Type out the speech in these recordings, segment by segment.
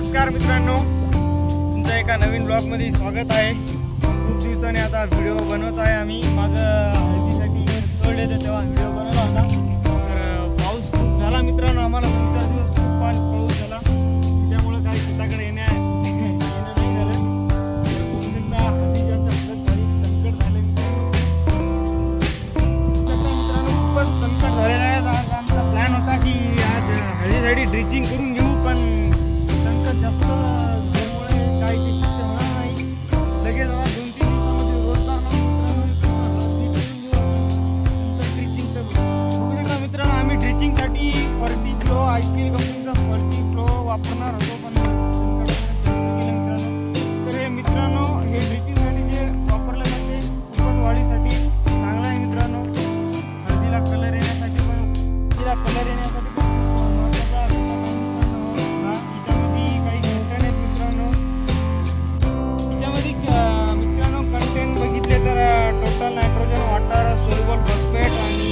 नमस्कार मित्रांनो, तुमचं एका नवीन ब्लॉगमध्ये स्वागत आहे। खूप दिवसांनी आता व्हिडिओ बनवत आहे आम्ही। मागं हळदीसाठी सोडले होते तेव्हा व्हिडिओ बनवला होता। तर पाऊस खूप झाला मित्रांनो, आम्हाला 2-4 दिवस खूप पाऊस झाला, त्यामुळे काही शेताकडे येणं नाही झालं। मित्रांनो खूपच संकट झालेलं आहे। आज आमचा प्लॅन होता की आज हळदीसाठी ड्रिचिंग करून घेऊ, पण संकट जास्त झाल्यामुळे काही ते शक्य होणार नाही। लगेच 2-3 दिवसामध्ये रोजगार ड्रिचिंगचं बघू शकता मित्रांनो। आम्ही ड्रिचिंगसाठी फर्टी फ्लो IPL कंपनीचा फर्टी फ्लो वापरणार होतो, पण तर हे मित्रांनो हे ड्रिचिंगसाठी जे वापरलं जाते उपज वाढीसाठी चांगलं आहे मित्रांनो। हळदीला कलर येण्यासाठी पण total nitrogen, water soluble phosphate आणि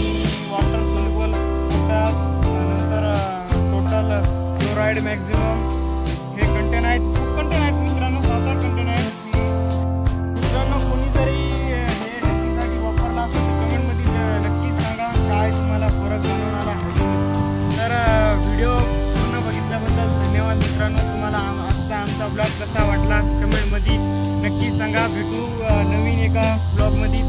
वॉटर सोल्युबल पोटॅश, नंतर टोटल क्लोराईड मॅक्झिमम हे कंटेन आहेत। खूप कंटेन आहेत मित्रांनो, 7-8 कंटेन आहेत। मित्रांनो कोणी जरी हे हळदीसाठी वापरला असेल तर कमेंटमध्ये नक्कीच सांगा काय तुम्हाला फरक जाणवणार आहे। तर व्हिडिओ पूर्ण बघितल्याबद्दल धन्यवाद मित्रांनो। तुम्हाला आमचा ब्लॉग कसा वाटला कमेंटमध्ये नक्की सांगा। भेटू नवीन एका ब्लॉगमध्ये।